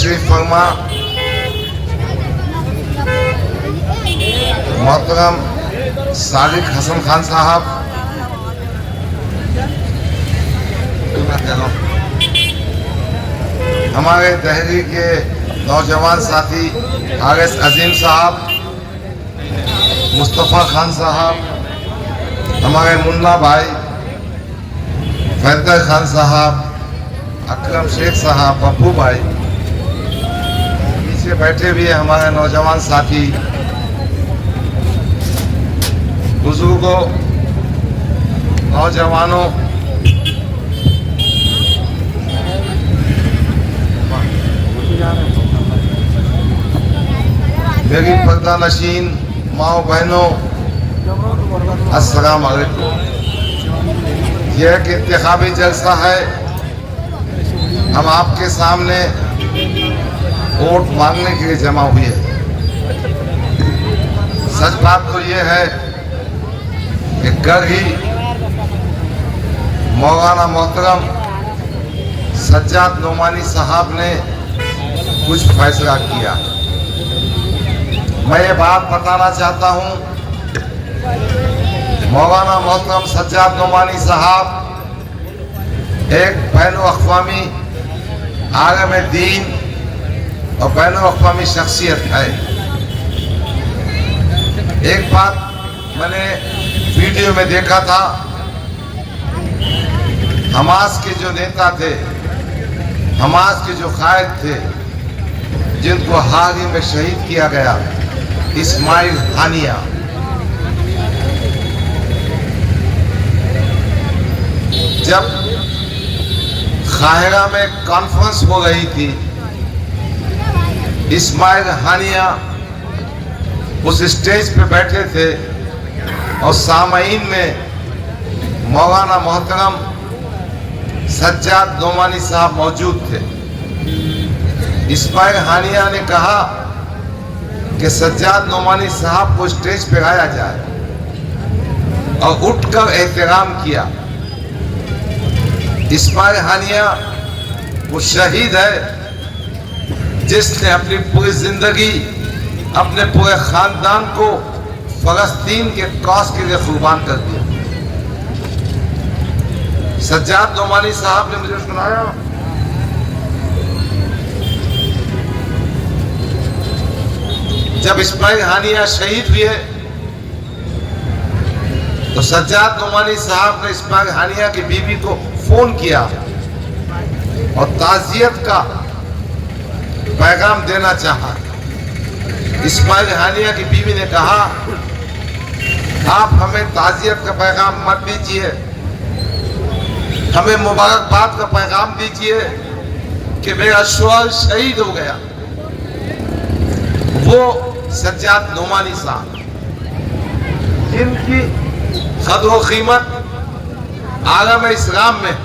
तशरीफ फरमा मोहतरम सादिक हसन खान साहब, हमारे तहरीक के नौजवान साथी हारिस अजीम साहब, मुस्तफ़ा खान साहब, हमारे मुन्ना भाई फैदर खान साहब, अकरम शेख साहब, पप्पू भाई, पीछे बैठे भी हैं हमारे नौजवान साथी, बुजुर्गों, नौजवानों, मेरी पर्दा नशीन माओ बहनों, अस्सलाम वालेकुम। यह एक इंतखाबी जलसा है। हम आपके सामने वोट मांगने के लिए जमा हुए हैं। सच बात तो यह है कि कल ही मौलाना मोहतरम सज्जाद नोमानी साहब ने कुछ फैसला किया। मैं ये बात बताना चाहता हूं, मौलाना मोहतरम सज्जाद नोमानी साहब एक बैनुल-अक़वामी आलम दीन और बैनुल-अक़वामी शख्सियत है। एक बात मैंने वीडियो में देखा था, हमास के जो नेता थे, हमास के जो कायद थे, जिनको हाल ही में शहीद किया गया, इस्माइल हानिया, जब काहिरा में कॉन्फ्रेंस हो रही थी, इस्माइल हानिया उस स्टेज पे बैठे थे और सामईन में मौलाना मोहतरम सज्जाद नोमानी साहब मौजूद थे। इस्माइल हानिया ने कहा कि सज्जाद नोमानी साहब को स्टेज पे लाया जाए और उठकर एहतराम किया। इस्माइल हानिया वो शहीद है जिसने अपनी पूरी जिंदगी अपने पूरे खानदान को फलस्तीन के कौस के लिए कुर्बान कर दिया। सज्जाद नोमानी साहब ने मुझे सुनाया, जब इस्माइल हानिया शहीद हुए तो सज्जाद नोमानी साहब ने इस्माइल हानिया की बीवी को फोन किया और ताज़ियत का पैगाम देना चाहा। इस्माइल हानिया की बीवी ने कहा, आप हमें ताज़ियत का पैगाम मत दीजिए, हमें मुबारकबाद का पैगाम दीजिए कि मेरा शौहर शहीद हो गया। वो सज्जाद नोमानी साहब, जिनकी कद्र व कीमत आलम इस्लाम में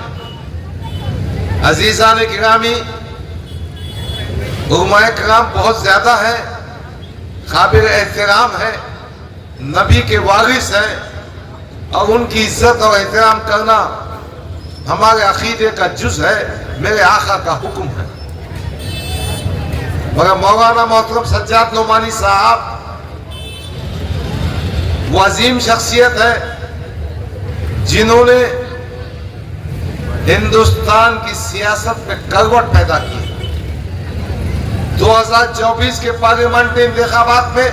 अजीज़ान किरामी उलमाए किराम बहुत ज्यादा है, काबिल एहतराम है, नबी के वारिस हैं और उनकी इज्जत और एहतराम करना हमारे अकीदे का जुज़ है, मेरे आका का हुक्म है। मगर मौलाना मोहतरम सज्जाद नोमानी साहब वो अजीम शख्सियत है जिन्होंने हिंदुस्तान की सियासत में करवट पैदा की। 2024 के पार्लियामेंट्री इंतखाबात में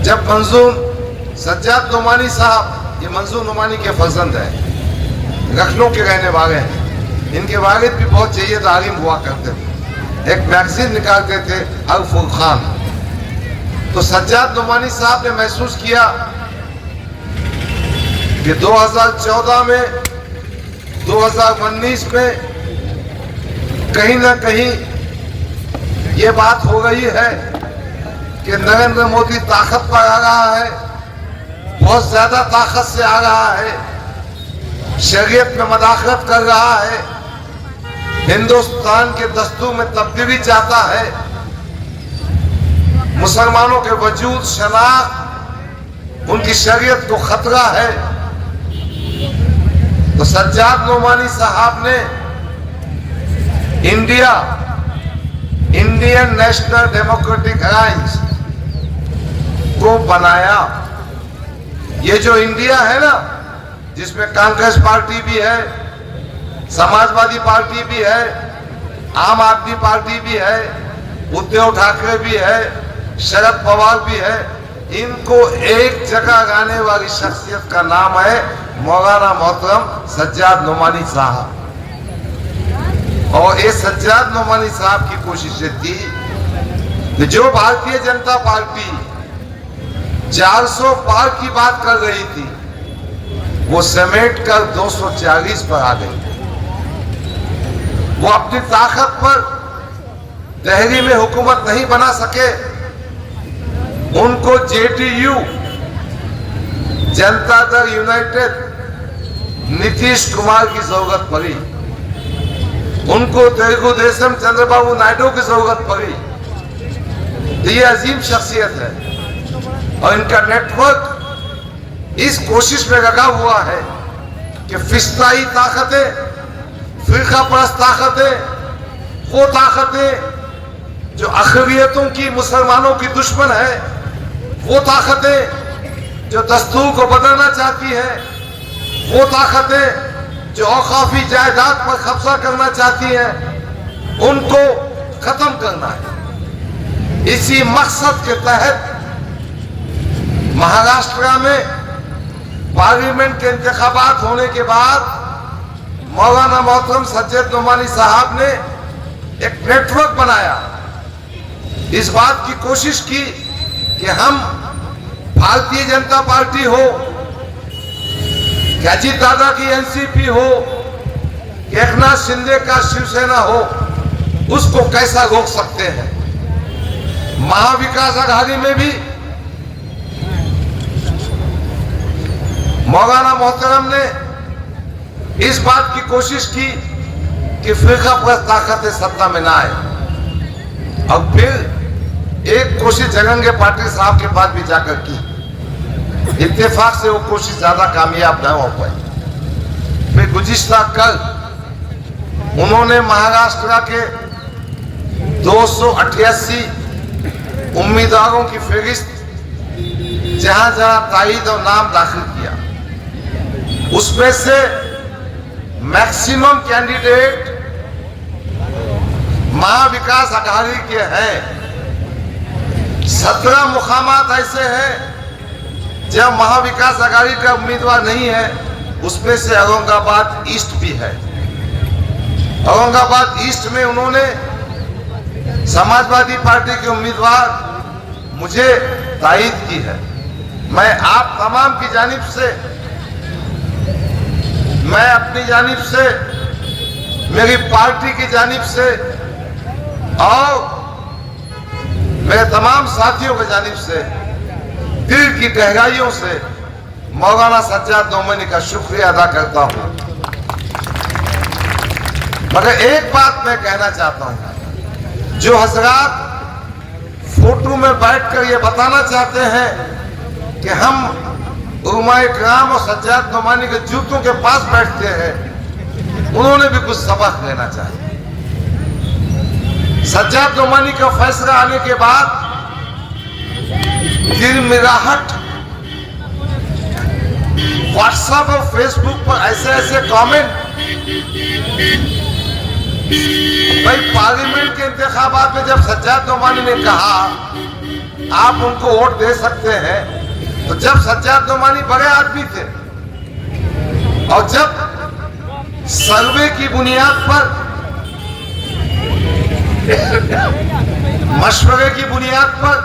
जब मंजूर सज्जाद नोमानी साहब, ये मंजूर नोमानी के फर्जंद है, लखनऊ के रहने वाले हैं, इनके वालिद भी बहुत जय्यद आलिम हुआ करते थे, एक मैगजीन निकालते थे अल फुरकान। तो सज्जाद नोमानी साहब ने महसूस किया कि 2014 में 2019 में कहीं ना कहीं ये बात हो रही है कि नरेंद्र मोदी ताकत पर आ रहा है, बहुत ज्यादा ताकत से आ रहा है, शरीयत में मदाखलत कर रहा है, हिंदुस्तान के दस्तूर में तब्दीली चाहता है, मुसलमानों के वजूद शनाख्त उनकी शरीयत को खतरा है। तो सज्जाद नोमानी साहब ने India, Indian national democratic alliance को बनाया। ये जो इंडिया है ना, जिसमें कांग्रेस पार्टी भी है, समाजवादी पार्टी भी है, आम आदमी पार्टी भी है, उद्धव ठाकरे भी है, शरद पवार भी है, इनको एक जगह लाने वाली शख्सियत का नाम है मौलाना मोहतरम सज्जाद नोमानी साहब। और ये सज्जाद नोमानी साहब की कोशिशें थी कि जो भारतीय जनता पार्टी 400 पार की बात कर रही थी, वो समेट कर 240 पर आ गई। वो अपनी ताकत पर दिल्ली में हुकूमत नहीं बना सके, उनको जेडीयू, जनता दल यूनाइटेड, नीतीश कुमार की जरूरत पड़ी, उनको तेलुगु देशम चंद्रबाबू नायडू की जरूरत पड़ी। तो ये अजीम शख्सियत है और इनका नेटवर्क इस कोशिश में लगा हुआ है कि फिस्ताई ताकतें, फिरका परस्त ताकतें, वो ताकतें जो अक़लियतों की, मुसलमानों की दुश्मन है, वो ताकतें जो दस्तूर को बदलना चाहती है, वो ताकतें जो औकाफी जायदाद पर कब्जा करना चाहती है, उनको खत्म करना है। इसी मकसद के तहत महाराष्ट्र में पार्लियामेंट के इंतखाबात होने के बाद मौलाना मोहतरम सज्जाद नोमानी साहब ने एक नेटवर्क बनाया, इस बात की कोशिश की कि हम भारतीय जनता पार्टी हो, कि अजीत दादा की एनसीपी हो, कि एकनाथ शिंदे का शिवसेना हो, उसको कैसा रोक सकते हैं। महाविकास आघाड़ी में भी मौलाना मोहतरम ने इस बात की कोशिश की कि फिरका परस्त ताकतें सत्ता में ना आए। अब फिर एक कोशिश जगंगे पाटिल साहब के पास भी जाकर की, इत्तेफाक से वो कोशिश ज्यादा कामयाब न हो पाई। फिर गुज़िश्ता कल उन्होंने महाराष्ट्र के 288 उम्मीदवारों की फहरिस्त जहां जहां तायीद और नाम दाखिल किया, उसमें से मैक्सिमम कैंडिडेट महाविकास आघाड़ी के हैं। 17 मुकामात ऐसे हैं जब महाविकास आघाड़ी का उम्मीदवार नहीं है, उसमें से औरंगाबाद ईस्ट भी है। औरंगाबाद ईस्ट में उन्होंने समाजवादी पार्टी के उम्मीदवार मुझे तायीद की है। मैं आप तमाम की जानिब से, मैं अपनी जानिब से, मेरी पार्टी की जानिब से और मेरे तमाम साथियों की जानिब से दिल की गहराइयों से मौलाना सज्जाद नोमानी का शुक्रिया अदा करता हूं। मगर एक बात मैं कहना चाहता हूं, जो हजरात फोटो में बैठकर ये बताना चाहते हैं कि हम उलमाए किराम और सज्जाद नोमानी के जूतों के पास बैठते हैं, उन्होंने भी कुछ सबक लेना चाहिए। सज्जाद नोमानी का फैसला आने के बाद गिरमिराहट व्हाट्सएप और फेसबुक पर ऐसे ऐसे कमेंट, भाई पार्लियामेंट के इंतखाबात में जब सज्जाद नोमानी ने कहा आप उनको वोट दे सकते हैं, तो जब सज्जाद नोमानी बड़े आदमी थे और जब सर्वे की बुनियाद पर, मशवरे की बुनियाद पर,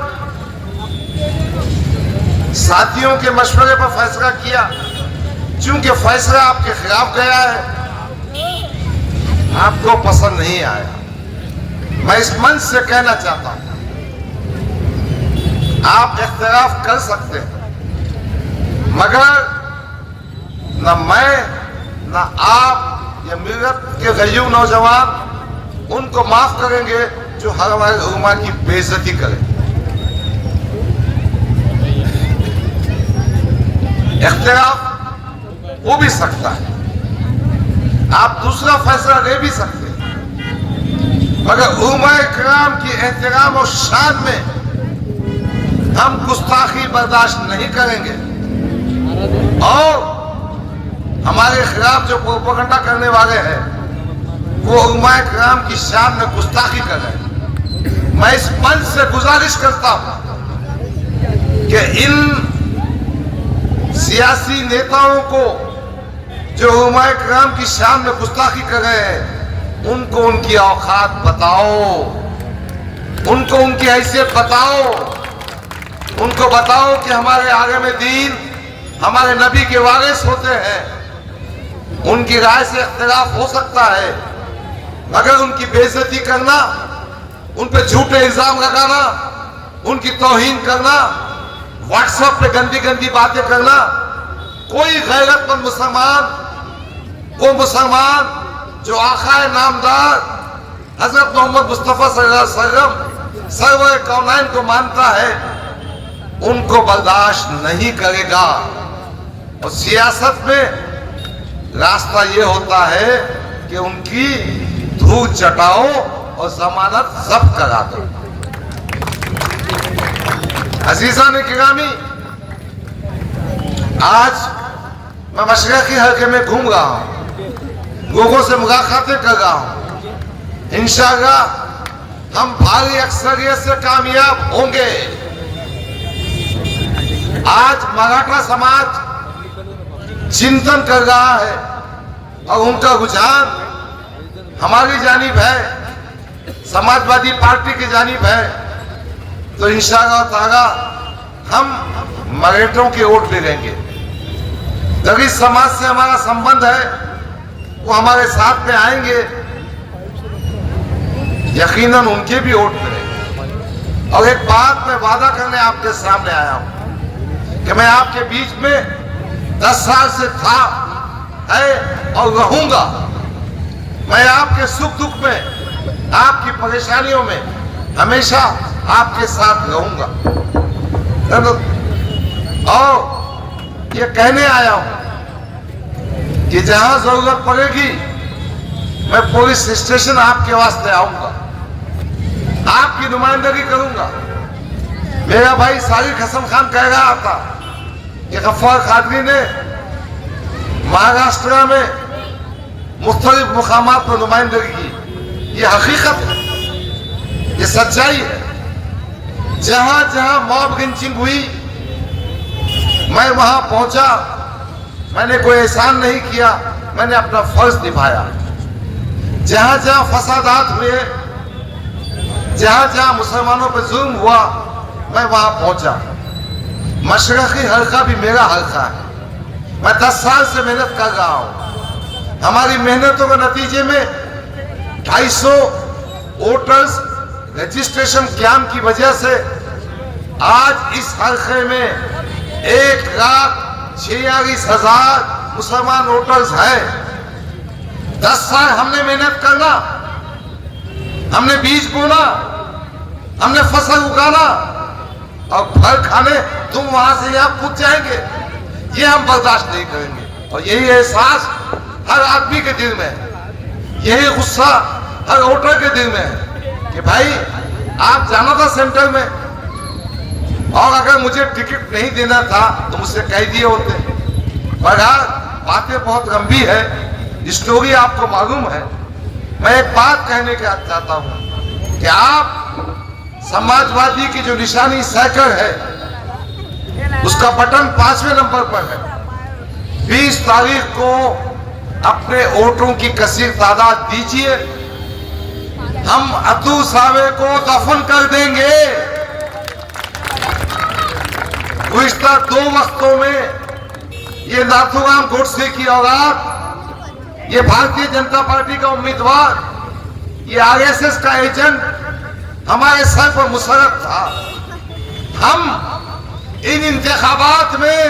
साथियों के मशवरे पर फैसला किया, चूंकि फैसला आपके खिलाफ गया है, आपको पसंद नहीं आया, मैं इस मंच से कहना चाहता हूं आप इख्तिलाफ कर सकते हैं, मगर न मैं न आप या मिल्लत के गयूर नौजवान उनको माफ करेंगे जो हमारे उलमा की बेइज्जती करें। इख्तिलाफ हो भी सकता है, आप दूसरा फैसला ले भी सकते हैं, मगर उलमाए किराम की एहतराम और शान में हम गुस्ताखी बर्दाश्त नहीं करेंगे और हमारे खिलाफ जो प्रोपेगेंडा करने वाले हैं वो उलमाए किराम की शान में गुस्ताखी कर रहे हैं। मैं इस मंच से गुजारिश करता हूं कि इन सियासी नेताओं को जो उलमाए किराम की शान में गुस्ताखी कर रहे हैं उनको उनकी औकात बताओ, उनको उनकी हैसियत बताओ, उनको बताओ कि हमारे आगे में दीन हमारे नबी के वारिस होते हैं। उनकी राय से इख्तिलाफ हो सकता है मगर उनकी बेइज्जती करना, उन पे झूठे इल्जाम लगाना, उनकी तौहीन करना, व्हाट्सएप पे गंदी गंदी बातें करना, कोई गैरतमंद मुसलमान, वो मुसलमान जो आकाए नामदार हजरत मोहम्मद मुस्तफा सल्लल्लाहु अलैहि वसल्लम सर्वर कौनैन को मानता है उनको बर्दाश्त नहीं करेगा। और सियासत में रास्ता ये होता है कि उनकी धूल चटाओ और जमानत जब्त करा दो। अजीजान किरामी, आज मैं मशरक़ी हल्के में घूम रहा हूं, लोगों से मुलाकातें कर रहा हूं। इंशाअल्लाह हम भारी अक्सरियत से कामयाब होंगे। आज मराठा समाज चिंतन कर रहा है और उनका रुझान हमारी जानिब है, समाजवादी पार्टी की जानिब है। तो इंशाअल्लाह ताला हम मराठों के वोट ले लेंगे। दलित समाज से हमारा संबंध है, वो हमारे साथ में आएंगे, यकीनन उनके भी वोट मिलेंगे। और एक बात मैं वादा करने आपके सामने आया हूं कि मैं आपके बीच में 10 साल से था, है और रहूंगा। मैं आपके सुख दुख में, आपकी परेशानियों में हमेशा आपके साथ रहूंगा। और ये कहने आया हूं कि जहां जरूरत पड़ेगी मैं पुलिस स्टेशन आपके वास्ते आऊंगा, आपकी नुमाइंदगी करूंगा। मेरा भाई सारिक हसन खान कह रहा था कि गफ्फार कादरी ने महाराष्ट्र में मुख्तलिफ मुकामात पर नुमाइंदगी की। ये हकीकत है, ये सच्चाई है। जहां जहां मॉब लिंचिंग हुई मैं वहां पहुंचा। मैंने कोई एहसान नहीं किया, मैंने अपना फर्ज निभाया। जहां जहां फसादात हुए, जहां जहां मुसलमानों पर जुल्म हुआ, मैं वहां पहुंचा। मशरक़ी हल्का भी मेरा हल्का है। मैं 10 साल से मेहनत कर रहा हूं। हमारी मेहनतों के नतीजे में 250 वोटर्स रजिस्ट्रेशन कैंप की वजह से आज इस हल्के में 1,46,000 मुसलमान वोटर्स हैं। 10 साल हमने मेहनत करना, हमने बीज बोना, हमने फसल उगाना और फल खाने तुम वहां से यहां कूद जाएंगे, ये हम बर्दाश्त नहीं करेंगे। और यही एहसास हर आदमी के दिल में है, यही गुस्सा हर वोटर के दिल में है कि भाई आप जाना था सेंटर में और अगर मुझे टिकट नहीं देना था तो मुझसे कह दिए होते। बहरहाल बातें बहुत गंभीर है, स्टोरी आपको मालूम है। मैं एक बात कहने का चाहता हूं कि आप समाजवादी की जो निशानी साइकिल है उसका बटन 5वें नंबर पर है। 20 तारीख को अपने वोटों की कसीर तादाद दीजिए, हम अतु सावे को दफन कर देंगे। गुज़िश्ता 2 वक्तों में ये नाथूराम गोडसे की औलाद, ये भारतीय जनता पार्टी का उम्मीदवार, ये आरएसएस का एजेंट हमारे सर पर मुसर्रफ था। हम इन इंतखाबात में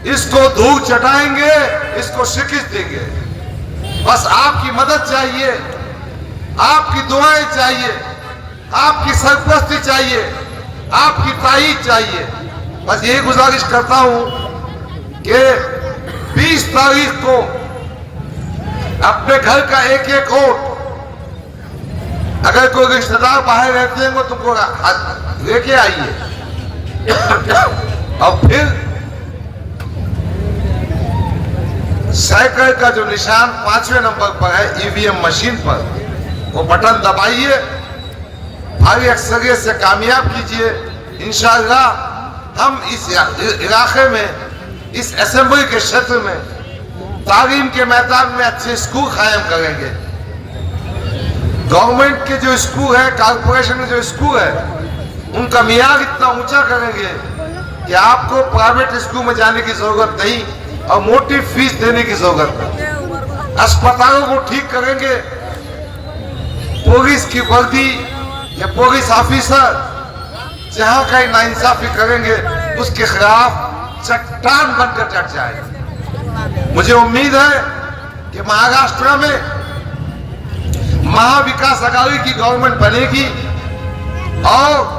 इसको धूल चटाएंगे, इसको शिकस्त देंगे। बस आपकी मदद चाहिए, आपकी दुआएं चाहिए, आपकी सरपरस्ती चाहिए, आपकी ताईद चाहिए। बस यही गुजारिश करता हूं कि 20 तारीख को अपने घर का एक एक वोट अगर कोई रिश्तेदार बाहर रहते हैं वो तुमको लेके आइए। और फिर साइकिल का जो निशान 5वें नंबर पर है ईवीएम मशीन पर, वो बटन दबाइए, भारी अक्सरियत से कामयाब कीजिए। इंशाअल्लाह हम इस इलाके में, इस असेंबली के क्षेत्र में तालीम के मैदान में अच्छे स्कूल कायम करेंगे। गवर्नमेंट के जो स्कूल है, कॉर्पोरेशन के जो स्कूल है, उनका मियार इतना ऊंचा करेंगे कि आपको प्राइवेट स्कूल में जाने की जरूरत नहीं और मोटी फीस देने की जरूरत नहीं। अस्पतालों को ठीक करेंगे। पुलिस की वर्दी या पुलिस ऑफिसर जहां कहीं नाइंसाफी करेंगे उसके खिलाफ चट्टान बनकर डट जाएगा। मुझे उम्मीद है कि महाराष्ट्र में महाविकास आघाड़ी की गवर्नमेंट बनेगी और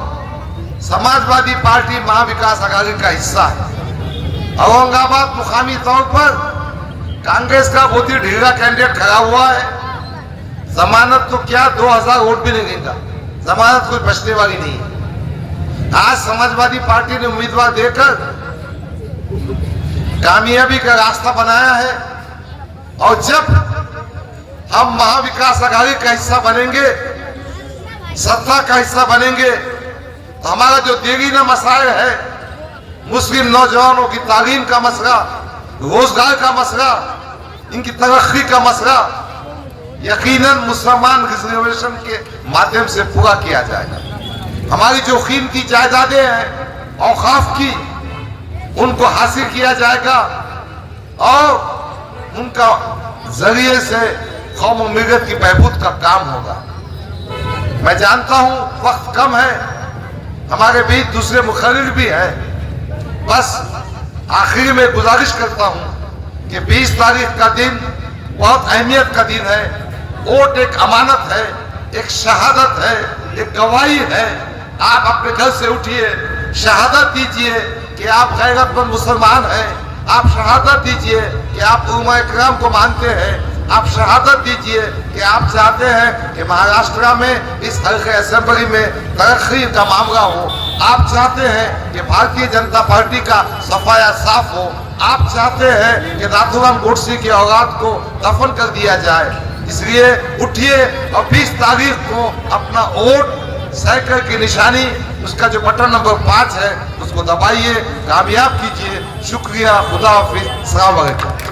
समाजवादी पार्टी महाविकास आघाड़ी का हिस्सा है। औरंगाबाद मुकामी तौर पर कांग्रेस का बहुत ही ढीला कैंडिडेट खड़ा हुआ है। जमानत तो क्या 2000 वोट भी नहीं देगा, जमानत कोई बचने वाली नहीं है। आज समाजवादी पार्टी ने उम्मीदवार देकर कामयाबी का रास्ता बनाया है और जब हम महाविकास आघाड़ी का हिस्सा बनेंगे, सत्ता का हिस्सा बनेंगे, तो हमारा जो देरीना मसाइल है, मुस्लिम नौजवानों की तालीम का मसला, रोजगार का मसला, इनकी तरक्की का मसला यकीनन मुसलमान रिजर्वेशन के माध्यम से पूरा किया जाएगा। हमारी जो कीमती जायदादें हैं औकाफ की, उनको हासिल किया जाएगा और उनका जरिए से कौम और मिल्लत की बहबूद का काम होगा। मैं जानता हूं वक्त कम है, हमारे बीच दूसरे मुखर्रिर भी है। बस आखिर में गुजारिश करता हूं कि 20 तारीख का दिन बहुत अहमियत का दिन है। वोट एक अमानत है, एक शहादत है, एक गवाही है। आप अपने घर से उठिए, शहादत दीजिए कि आप गैरतमंद मुसलमान हैं। आप शहादत दीजिए कि आप उलमा इकराम को मानते हैं। आप शहादत दीजिए कि आप चाहते हैं कि महाराष्ट्र में इस हल्के असेंबली में तरक्की का मामला हो। आप चाहते हैं कि भारतीय जनता पार्टी का सफाया साफ हो। आप चाहते हैं कि नाथूराम गोडसे की औलाद को दफन कर दिया जाए। इसलिए उठिए और 20 तारीख को अपना वोट साइकिल की निशानी, उसका जो बटन नंबर 5 है, उसको दबाइए, कामयाब कीजिए। शुक्रिया, खुदा हाफिज, अस्सलाम वालेकुम।